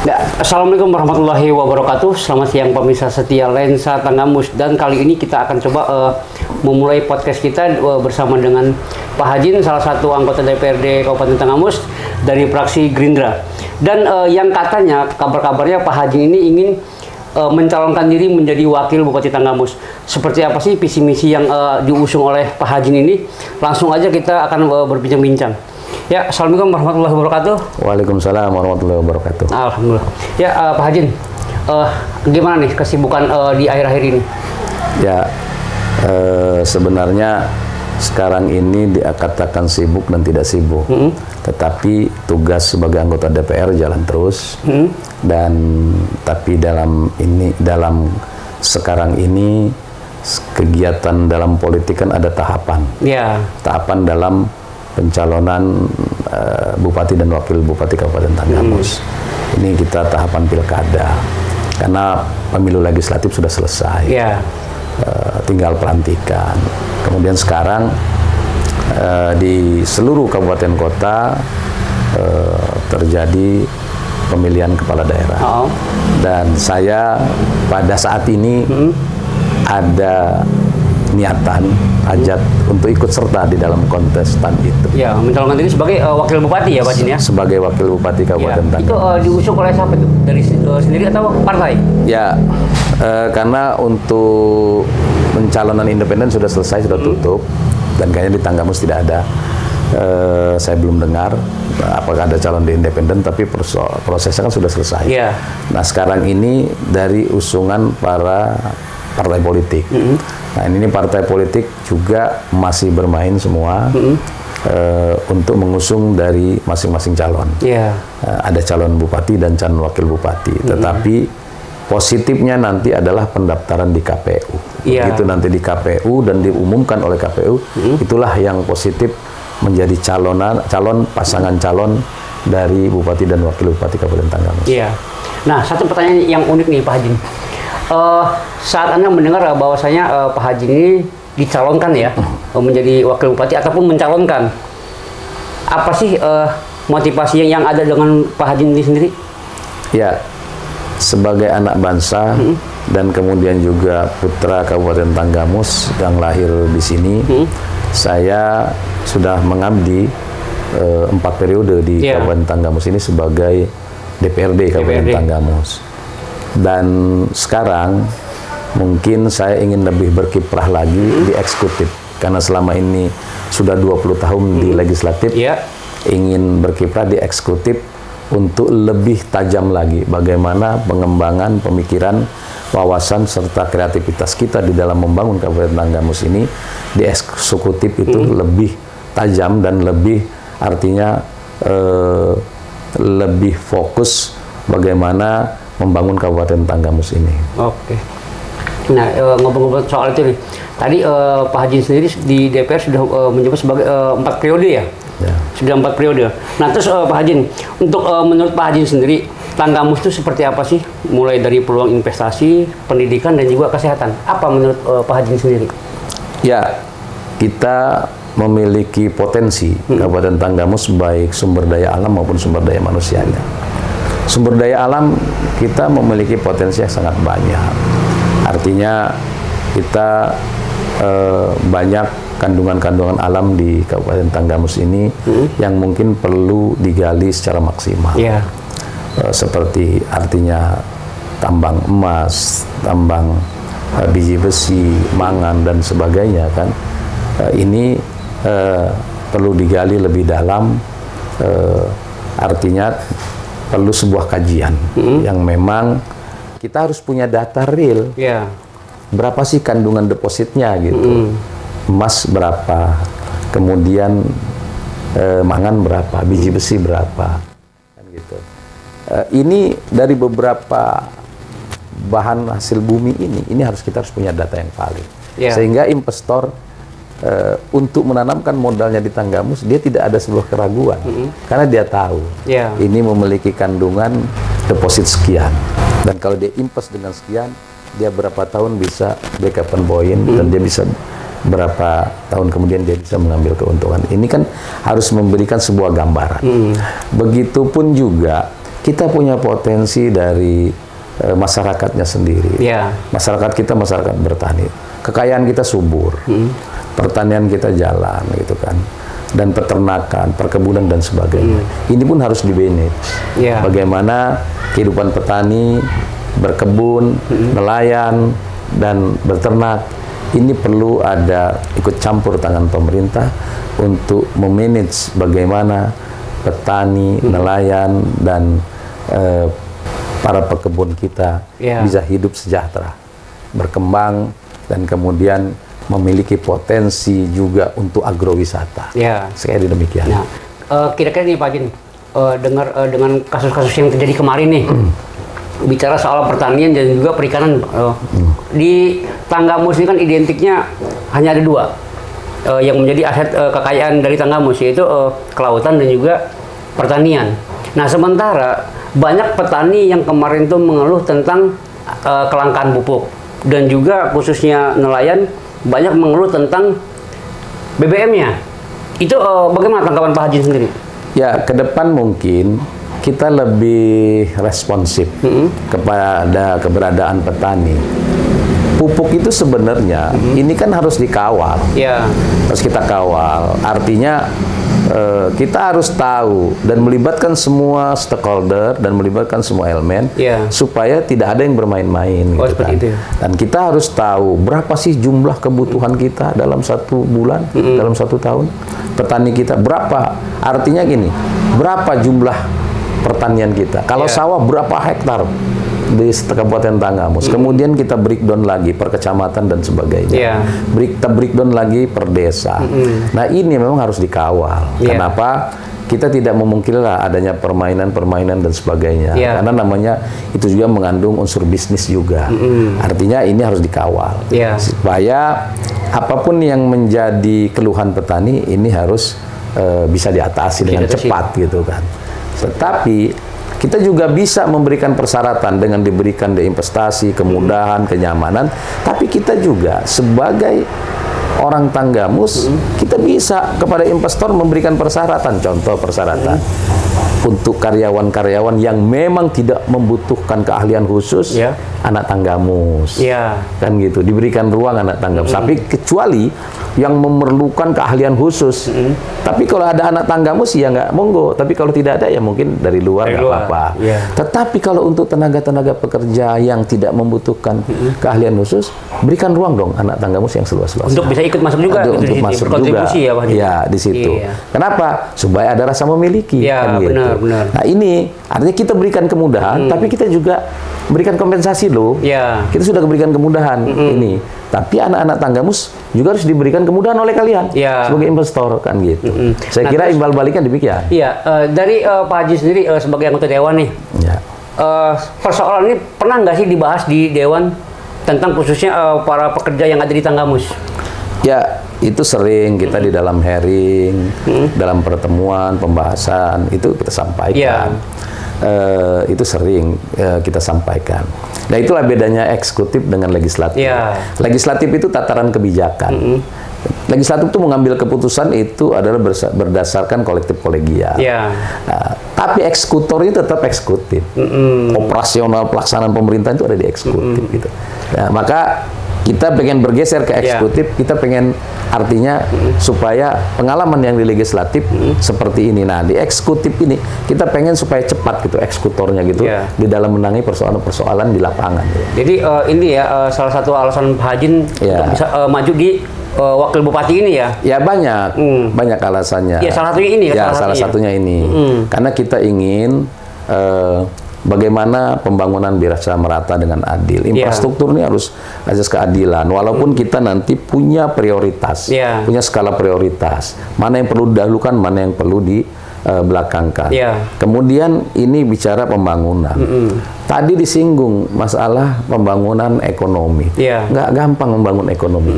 Ya, Assalamualaikum warahmatullahi wabarakatuh. Selamat siang pemirsa setia Lensa Tanggamus. Dan kali ini kita akan coba memulai podcast kita bersama dengan Pak Hajin, salah satu anggota DPRD Kabupaten Tanggamus dari fraksi Gerindra. Dan yang katanya kabar-kabarnya Pak Hajin ini ingin mencalonkan diri menjadi wakil Bupati Tanggamus. Seperti apa sih visi misi yang diusung oleh Pak Hajin ini? Langsung aja kita akan berbincang-bincang. Ya, Assalamualaikum warahmatullahi wabarakatuh. Waalaikumsalam warahmatullahi wabarakatuh. Alhamdulillah. Ya, Pak Hajin, gimana nih kesibukan di akhir-akhir ini? Ya, sebenarnya sekarang ini dikatakan sibuk dan tidak sibuk. Tetapi tugas sebagai anggota DPR jalan terus. Dan tapi dalam sekarang ini kegiatan dalam politik kan ada tahapan. Ya. Tahapan dalam pencalonan Bupati dan Wakil Bupati Kabupaten Tanggamus. Ini kita tahapan pilkada, karena pemilu legislatif sudah selesai. Tinggal pelantikan. Kemudian sekarang di seluruh kabupaten kota terjadi pemilihan kepala daerah. Dan saya pada saat ini ada niatan, hajat untuk ikut serta di dalam kontestan itu. Ya, mencalonkan diri sebagai wakil bupati ya, Pak Jin ya? Sebagai wakil bupati Kabupaten Tanggamus. Itu diusung oleh siapa itu? Dari sendiri atau partai? Ya, karena untuk pencalonan independen sudah selesai, sudah tutup, dan kayaknya di Tanggamus tidak ada. Saya belum dengar apakah ada calon di independen, tapi prosesnya kan sudah selesai. Nah, sekarang ini dari usungan para partai politik. Nah, ini partai politik juga masih bermain semua untuk mengusung dari masing-masing calon. Ada calon bupati dan calon wakil bupati. Tetapi positifnya nanti adalah pendaftaran di KPU. Begitu nanti di KPU dan diumumkan oleh KPU, itulah yang positif menjadi calon pasangan calon dari bupati dan wakil bupati Kabupaten Tanggamus. Nah, satu pertanyaan yang unik nih Pak Hajin. Saat Anda mendengar bahwasanya Pak Hajin ini dicalonkan ya menjadi wakil bupati ataupun mencalonkan, apa sih motivasi yang ada dengan Pak Hajin ini sendiri? Ya, sebagai anak bangsa dan kemudian juga putra Kabupaten Tanggamus yang lahir di sini, saya sudah mengabdi 4 periode di Kabupaten Tanggamus ini sebagai DPRD Kabupaten Tanggamus. Dan sekarang mungkin saya ingin lebih berkiprah lagi di eksekutif, karena selama ini sudah 20 tahun di legislatif, ingin berkiprah di eksekutif untuk lebih tajam lagi bagaimana pengembangan pemikiran, wawasan serta kreativitas kita di dalam membangun Kabupaten Tanggamus ini di eksekutif itu lebih tajam dan lebih artinya lebih fokus bagaimana membangun Kabupaten Tanggamus ini. Nah, ngobrol-ngobrol soal itu nih. Tadi Pak Hajin sendiri di DPR sudah menjabat sebagai 4 periode ya? Sudah 4 periode. Nah, terus Pak Hajin, untuk menurut Pak Hajin sendiri, Tanggamus itu seperti apa sih? Mulai dari peluang investasi, pendidikan, dan juga kesehatan. Apa menurut Pak Hajin sendiri? Ya, kita memiliki potensi Kabupaten Tanggamus baik sumber daya alam maupun sumber daya manusianya. Sumber daya alam kita memiliki potensi yang sangat banyak. Artinya kita banyak kandungan-kandungan alam di Kabupaten Tanggamus ini yang mungkin perlu digali secara maksimal. Seperti artinya tambang emas, tambang biji besi, mangan dan sebagainya kan. Ini perlu digali lebih dalam, artinya perlu sebuah kajian yang memang kita harus punya data real. Berapa sih kandungan depositnya gitu. Emas berapa, kemudian mangan berapa, biji besi berapa. Kan gitu. Ini dari beberapa bahan hasil bumi ini kita harus punya data yang valid. Sehingga investor untuk menanamkan modalnya di Tanggamus, dia tidak ada sebuah keraguan, karena dia tahu ini memiliki kandungan deposit sekian, dan kalau dia invest dengan sekian, dia berapa tahun bisa break even point, dan dia bisa berapa tahun kemudian dia bisa mengambil keuntungan. Ini kan harus memberikan sebuah gambaran. Begitupun juga kita punya potensi dari masyarakatnya sendiri. Ya. Masyarakat kita masyarakat bertani. Kekayaan kita subur. Pertanian kita jalan gitu kan. Dan peternakan, perkebunan dan sebagainya. Ini pun harus di-manage. Ya. Bagaimana kehidupan petani, berkebun, nelayan dan beternak ini perlu ada ikut campur tangan pemerintah untuk memanage bagaimana petani, nelayan dan para pekebun kita bisa hidup sejahtera, berkembang dan kemudian memiliki potensi juga untuk agrowisata. Sekali demikian. Nah, kira-kira nih Pak Hajin, dengar dengan kasus-kasus yang terjadi kemarin nih, bicara soal pertanian dan juga perikanan, di Tanggamus ini kan identiknya hanya ada 2 yang menjadi aset kekayaan dari Tanggamus, yaitu kelautan dan juga pertanian. Nah, sementara banyak petani yang kemarin tuh mengeluh tentang kelangkaan pupuk, dan juga khususnya nelayan banyak mengeluh tentang BBM-nya. Itu bagaimana tanggapan Pak Hajin sendiri? Ya, ke depan mungkin kita lebih responsif kepada keberadaan petani. Pupuk itu sebenarnya ini kan harus dikawal, harus kita kawal. Artinya kita harus tahu dan melibatkan semua stakeholder dan melibatkan semua elemen supaya tidak ada yang bermain-main. Gitu kan. Dan kita harus tahu berapa sih jumlah kebutuhan kita dalam 1 bulan, dalam 1 tahun. Petani kita berapa? Artinya gini, berapa jumlah pertanian kita? Kalau sawah berapa hektar di Kabupaten Tanggamus. Kemudian kita breakdown lagi per kecamatan dan sebagainya. Kita breakdown lagi per desa. Nah, ini memang harus dikawal. Kenapa? Kita tidak memungkinlah adanya permainan-permainan dan sebagainya. Karena namanya itu juga mengandung unsur bisnis juga. Artinya ini harus dikawal. Supaya apapun yang menjadi keluhan petani ini harus bisa diatasi dengan cepat gitu kan. Tetapi kita juga bisa memberikan persyaratan dengan diberikan investasi, kemudahan, kenyamanan. Tapi kita juga sebagai orang Tanggamus, kita bisa kepada investor memberikan persyaratan. Contoh persyaratan untuk karyawan-karyawan yang memang tidak membutuhkan keahlian khusus, anak Tanggamus, kan gitu, diberikan ruang anak Tanggamus. Tapi kecuali yang memerlukan keahlian khusus. Tapi kalau ada anak Tanggamus ya nggak monggo. Tapi kalau tidak ada ya mungkin dari luar nggak apa-apa. Tetapi kalau untuk tenaga-tenaga pekerja yang tidak membutuhkan keahlian khusus, berikan ruang dong anak Tanggamus yang seluas-luasnya. Untuk bisa ikut masuk juga. Untuk masuk juga. Ya, di situ. Kenapa? Supaya ada rasa memiliki. Kan gitu. Benar. Nah, ini artinya kita berikan kemudahan, tapi kita juga berikan kompensasi loh. Kita sudah berikan kemudahan ini. Tapi anak-anak Tanggamus juga harus diberikan kemudahan oleh kalian sebagai investor kan gitu. Saya kira imbal baliknya demikian. Dari Pak Haji sendiri sebagai anggota dewan nih, persoalan ini pernah nggak sih dibahas di dewan tentang khususnya para pekerja yang ada di Tanggamus? Ya, itu sering kita di dalam hearing, dalam pertemuan, pembahasan itu kita sampaikan. Itu sering kita sampaikan. Nah, itulah bedanya eksekutif dengan legislatif. Legislatif itu tataran kebijakan. Legislatif itu mengambil keputusan itu adalah berdasarkan kolektif kolegial. Tapi eksekutornya tetap eksekutif. Operasional pelaksanaan pemerintahan itu ada di eksekutif. Gitu. Nah, maka kita pengen bergeser ke eksekutif, kita pengen artinya supaya pengalaman yang di legislatif seperti ini. Nah, di eksekutif ini kita pengen supaya cepat gitu eksekutornya gitu di dalam menangani persoalan-persoalan di lapangan. Jadi ini ya salah satu alasan Pak Hajin untuk bisa maju di wakil bupati ini ya? Ya banyak, banyak alasannya. Ya salah satunya ini. Salah satunya ini. Karena kita ingin bagaimana pembangunan biar secara merata dengan adil. Infrastruktur ini harus asas keadilan. Walaupun kita nanti punya prioritas, punya skala prioritas. Mana yang perlu didahulukan, mana yang perlu dibelakangkan. Kemudian ini bicara pembangunan. Tadi disinggung masalah pembangunan ekonomi. Nggak gampang membangun ekonomi.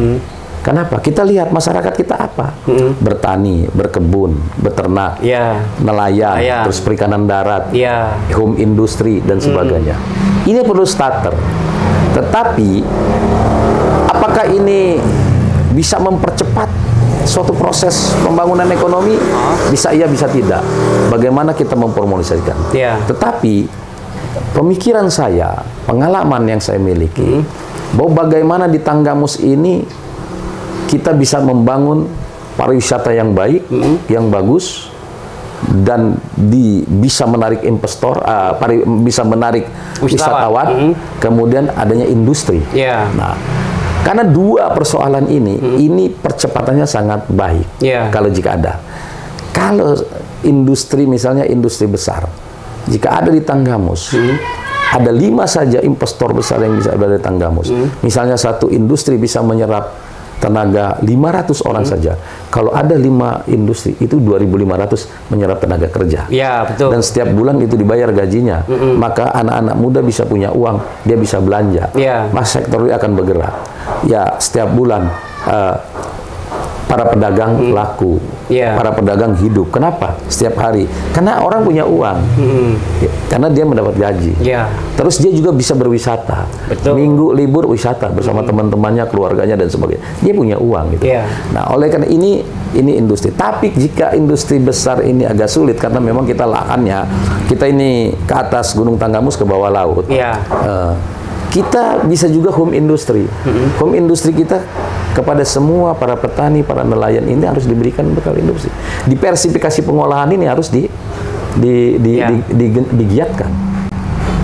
Kenapa? Kita lihat masyarakat kita apa? Bertani, berkebun, beternak, nelayan, terus perikanan darat, home industry, dan sebagainya. Ini perlu starter. Tetapi, apakah ini bisa mempercepat suatu proses pembangunan ekonomi bisa iya bisa tidak. Bagaimana kita memformulasikan. Tetapi pemikiran saya, pengalaman yang saya miliki, bahwa bagaimana di Tanggamus ini kita bisa membangun pariwisata yang baik, yang bagus, dan bisa menarik investor, bisa menarik wisatawan, kemudian adanya industri. Nah, karena dua persoalan ini percepatannya sangat baik kalau jika ada. Kalau industri, misalnya industri besar, jika ada di Tanggamus, ada 5 saja investor besar yang bisa ada di Tanggamus. Misalnya satu industri bisa menyerap tenaga 500 orang saja. Kalau ada 5 industri, itu 2.500 menyerap tenaga kerja. Betul. Dan setiap bulan itu dibayar gajinya. Maka anak-anak muda bisa punya uang, dia bisa belanja. Maka sektor ini akan bergerak. Ya, setiap bulan para pedagang laku, para pedagang hidup. Kenapa? Setiap hari. Karena orang punya uang. Karena dia mendapat gaji. Terus dia juga bisa berwisata. Minggu libur wisata bersama teman-temannya, keluarganya dan sebagainya. Dia punya uang gitu. Nah, oleh karena ini industri. Tapi jika industri besar ini agak sulit karena memang kita lahannya, kita ini ke atas Gunung Tanggamus ke bawah laut. Kita bisa juga home industry. Home industry kita kepada semua para petani, para nelayan ini harus diberikan bekal industri. Diversifikasi pengolahan ini harus digiatkan.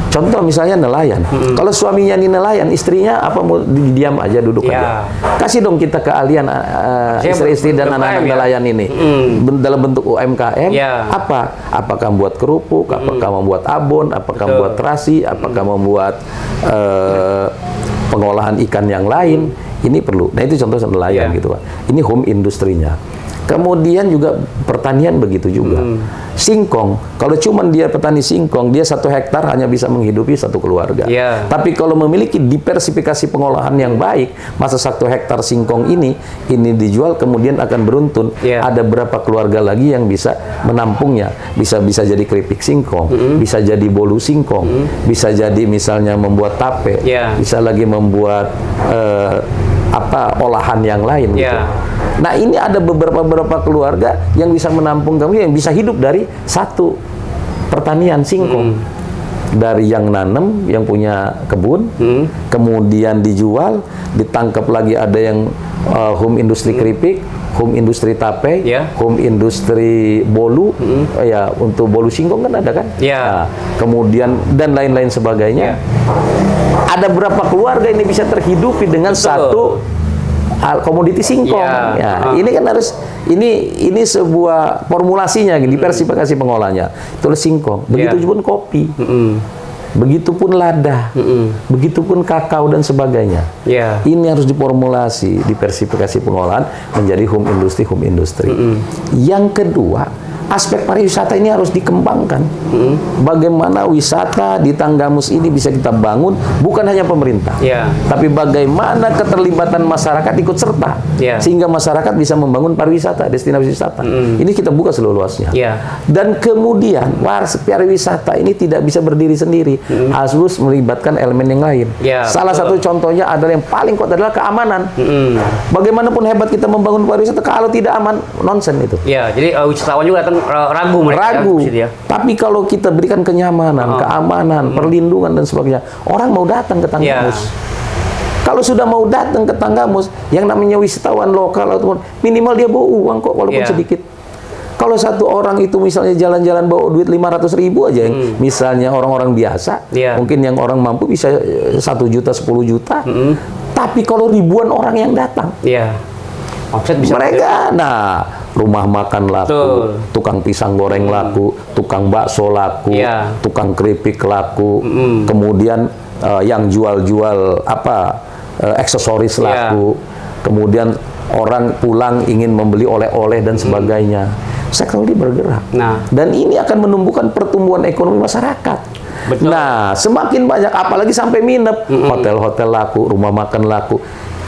Contoh misalnya nelayan. Kalau suaminya ini nelayan, istrinya apa mau diam aja, duduk aja. Kasih dong kita keahlian istri-istri dan anak-anak nelayan ini dalam bentuk UMKM. Apakah membuat kerupuk, apakah membuat abon, apakah membuat terasi, apakah membuat pengolahan ikan yang lain. Ini perlu. Nah, itu contoh nelayan gitu, Pak. Ini home industrinya. Kemudian juga pertanian begitu juga. Singkong, kalau cuma dia petani singkong, dia 1 hektar hanya bisa menghidupi 1 keluarga. Tapi kalau memiliki diversifikasi pengolahan yang baik, masa 1 hektar singkong ini dijual kemudian akan beruntun. Ada berapa keluarga lagi yang bisa menampungnya? Bisa jadi keripik singkong, bisa jadi bolu singkong, bisa jadi misalnya membuat tape, bisa lagi membuat olahan yang lain gitu. Nah, ini ada beberapa keluarga yang bisa menampung kami, yang bisa hidup dari 1 pertanian singkong. Dari yang nanam, yang punya kebun, kemudian dijual, ditangkap lagi ada yang home industri keripik, home industri tape, home industri bolu, ya untuk bolu singkong kan ada kan? Nah, kemudian dan lain-lain sebagainya. Ada berapa keluarga ini bisa terhidupi dengan satu komoditi singkong. Ini kan harus ini sebuah formulasinya, diversifikasi pengolahnya. Tulis singkong. Begitupun kopi. Begitupun lada. Begitupun kakao dan sebagainya. Ini harus diformulasi, diversifikasi pengolahan menjadi home industry. Yang kedua, aspek pariwisata ini harus dikembangkan. Bagaimana wisata di Tanggamus ini bisa kita bangun, bukan hanya pemerintah, tapi bagaimana keterlibatan masyarakat ikut serta, sehingga masyarakat bisa membangun pariwisata, destinasi wisata. Ini kita buka seluas-luasnya. Dan kemudian pariwisata ini tidak bisa berdiri sendiri, harus melibatkan elemen yang lain. Salah satu contohnya adalah yang paling kuat adalah keamanan. Bagaimanapun hebat kita membangun pariwisata, kalau tidak aman, nonsen itu. Jadi wisatawan juga ragu mereka. Tapi kalau kita berikan kenyamanan, keamanan, perlindungan dan sebagainya, orang mau datang ke Tanggamus. Kalau sudah mau datang ke Tanggamus, yang namanya wisatawan lokal ataupun minimal dia bawa uang kok, walaupun sedikit. Kalau satu orang itu misalnya jalan-jalan bawa duit 500.000 aja, yang misalnya orang-orang biasa, mungkin yang orang mampu bisa 1 juta, 10 juta. Tapi kalau ribuan orang yang datang, mereka, rumah makan laku, tukang pisang goreng laku, tukang bakso laku, tukang keripik laku, kemudian yang jual-jual aksesoris laku, kemudian orang pulang ingin membeli oleh-oleh dan sebagainya. Sektor ini bergerak. Dan ini akan menumbuhkan pertumbuhan ekonomi masyarakat. Nah, semakin banyak, apalagi sampai minep, hotel-hotel laku, rumah makan laku.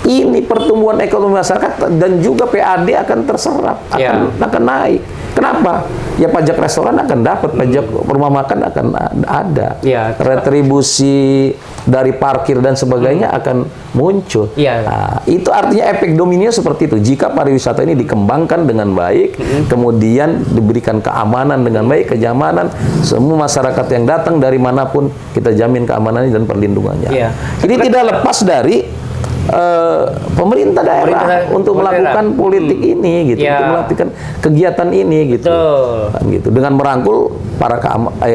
Ini pertumbuhan ekonomi masyarakat dan juga PAD akan terserap, akan naik. Kenapa? Ya pajak restoran akan dapat, pajak rumah makan akan ada. Ya. Retribusi dari parkir dan sebagainya akan muncul. Ya. Nah, itu artinya efek domino seperti itu. Jika pariwisata ini dikembangkan dengan baik, kemudian diberikan keamanan dengan baik, kenyamanan, semua masyarakat yang datang dari manapun kita jamin keamanannya dan perlindungannya. Ya. Ini tidak lepas dari pemerintah daerah untuk melakukan politik ini gitu, untuk melakukan kegiatan ini gitu. Kan, gitu dengan merangkul para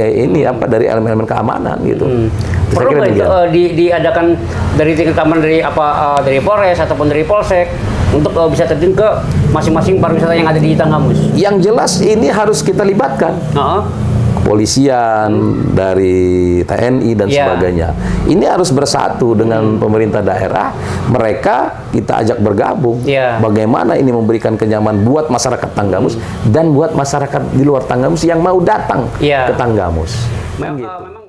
ini apa dari elemen-elemen keamanan gitu. Perlu nggak itu diadakan dari tingkat keamanan dari dari Polres ataupun dari Polsek untuk bisa terjun ke masing-masing pariwisata yang ada di Tanggamus? Yang jelas ini harus kita libatkan. Kepolisian, dari TNI dan sebagainya. Ini harus bersatu dengan pemerintah daerah. Mereka kita ajak bergabung. Bagaimana ini memberikan kenyamanan buat masyarakat Tanggamus dan buat masyarakat di luar Tanggamus yang mau datang ke Tanggamus. Memang